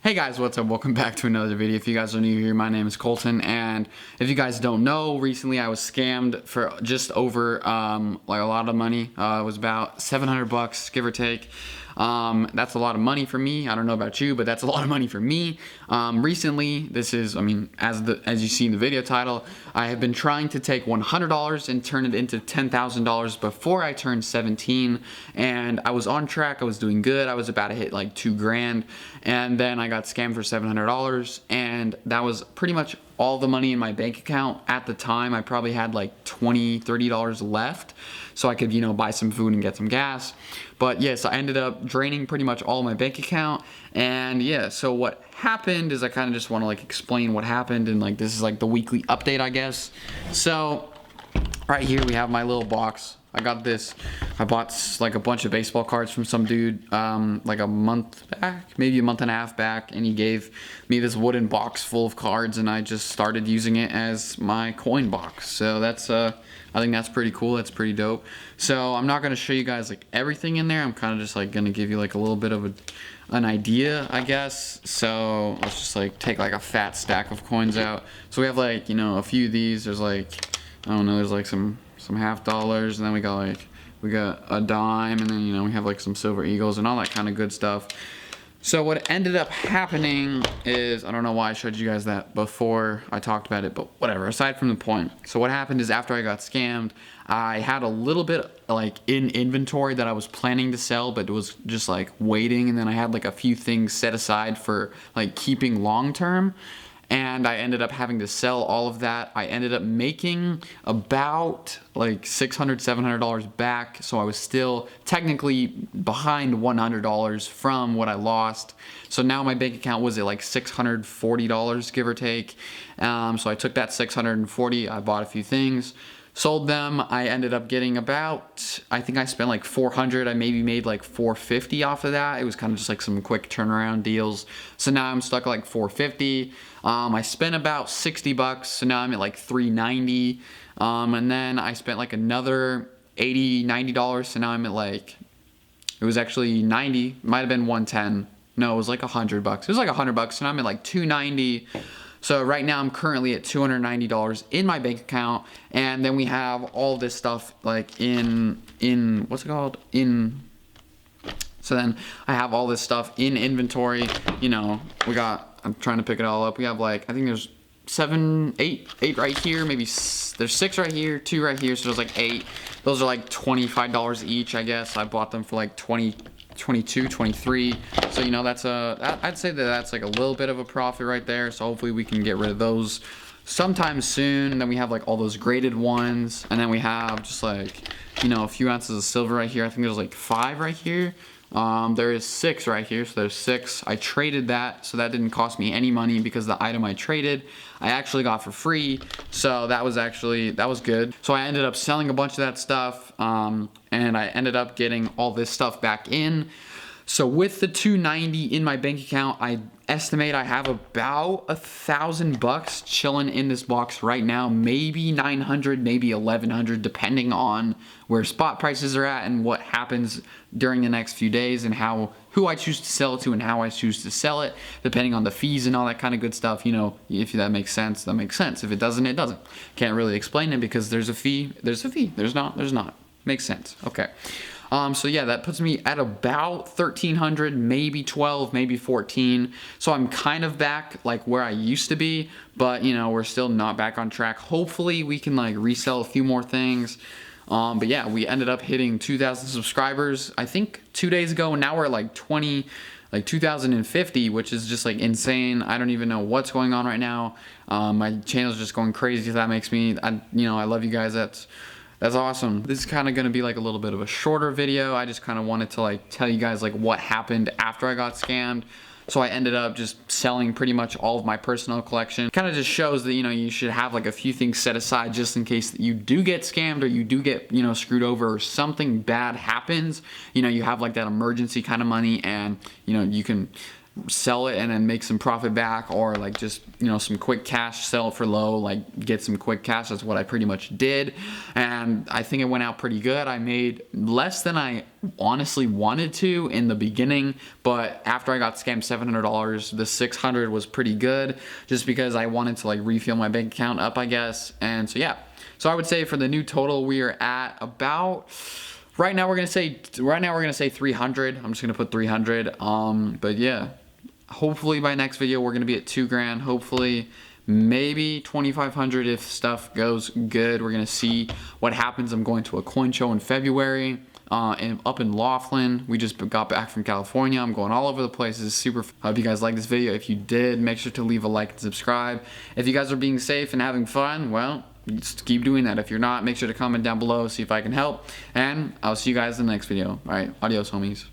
Hey guys, what's up? Welcome back to another video. If you guys are new here, my name is Colton, and if you guys don't know, recently I was scammed for just over like a lot of money. It was about 700 bucks, give or take. That's a lot of money for me. I don't know about you, but that's a lot of money for me. Recently, this is, as you see in the video title, I have been trying to take $100 and turn it into $10,000 before I turned 17, and I was on track. I was doing good. I was about to hit like $2,000, and then I got scammed for $700, and that was pretty much all the money in my bank account. At the time, I probably had like $20, $30 left, so I could, buy some food and get some gas. But yes, I ended up draining pretty much all my bank account. And yeah, so what happened is I kind of just want to like explain what happened, and like this is like the weekly update, I guess. So right here we have my little box. I got this. I bought like a bunch of baseball cards from some dude like a month back, maybe a month and a half back, and he gave me this wooden box full of cards, and I just started using it as my coin box. So that's I think that's pretty cool. That's pretty dope. So I'm not gonna show you guys like everything in there. I'm kind of just like gonna give you like a little bit of an idea, I guess. So let's just like take like a fat stack of coins out. So we have like a few of these. There's like, I don't know, there's like some half dollars, and then we got a dime, and then we have like some silver eagles and all that kind of good stuff. So what ended up happening is, I don't know why I showed you guys that before I talked about it, but whatever, aside from the point. So what happened is, after I got scammed, I had a little bit like in inventory that I was planning to sell, but it was just like waiting, and then I had like a few things set aside for like keeping long term. And I ended up having to sell all of that. I ended up making about like $600, $700 back. So I was still technically behind $100 from what I lost. So now my bank account was at like $640, give or take. So I took that $640, I bought a few things, sold them. I ended up getting about, I think I spent like $400. I maybe made like $450 off of that. It was kind of just like some quick turnaround deals. So now I'm stuck at like $450. I spent about 60 bucks, so now I'm at like $390. And then I spent like another $80, $90, so now I'm at like, it was actually 90, might have been 110. No, it was like 100 bucks. It was like 100 bucks, so now I'm at like 290. So right now I'm currently at $290 in my bank account, and then we have all this stuff like in what's it called? So then I have all this stuff in inventory. I'm trying to pick it all up. We have like, I think there's 8 right here. Maybe there's 6 right here, 2 right here. So there's like 8. Those are like $25 each, I guess. I bought them for like 20, 22, 23. So that's I'd say that's like a little bit of a profit right there. So hopefully we can get rid of those sometime soon. And then we have like all those graded ones, and then we have just like a few ounces of silver right here. I think there's like 5 right here. There is 6 right here, so there's 6. I traded that, so that didn't cost me any money, because the item I traded I actually got for free, so that was good. So I ended up selling a bunch of that stuff, and I ended up getting all this stuff back in. So with the $290 in my bank account, I estimate I have about $1,000 chilling in this box right now. Maybe 900, maybe 1100, depending on where spot prices are at and what happens during the next few days, and who I choose to sell it to and how I choose to sell it, depending on the fees and all that kind of good stuff. If that makes sense, that makes sense. If it doesn't, it doesn't. Can't really explain it, because there's a fee. There's a fee. There's not. Makes sense. Okay. So yeah, that puts me at about 1,300, maybe 12, maybe 14. So I'm kind of back like where I used to be, but we're still not back on track. Hopefully we can like resell a few more things. But yeah, we ended up hitting 2,000 subscribers, I think 2 days ago. And now we're at like 2,050, which is just like insane. I don't even know what's going on right now. My channel's just going crazy. That makes me, I love you guys. That's awesome. This is kind of going to be like a little bit of a shorter video. I just kind of wanted to like tell you guys like what happened after I got scammed. So I ended up just selling pretty much all of my personal collection. Kind of just shows that, you should have like a few things set aside just in case that you do get scammed, or you do get, screwed over, or something bad happens. You have like that emergency kind of money, and, you can sell it and then make some profit back, or like just, you know, some quick cash, sell it for low, like get some quick cash. That's what I pretty much did, and I think it went out pretty good. I made less than I honestly wanted to in the beginning, but after I got scammed $700, the $600 was pretty good, just because I wanted to like refill my bank account up, I guess. And so yeah, so I would say for the new total, we are at about, right now we're gonna say 300. I'm just gonna put 300. But yeah, hopefully by next video we're gonna be at 2 grand. Hopefully, maybe 2,500 if stuff goes good. We're gonna see what happens. I'm going to a coin show in February. And up in Laughlin. We just got back from California. I'm going all over the place. It's super fun. I hope you guys like this video. If you did, make sure to leave a like and subscribe. If you guys are being safe and having fun, well, just keep doing that. If you're not, make sure to comment down below, see if I can help. And I'll see you guys in the next video. All right, adios, homies.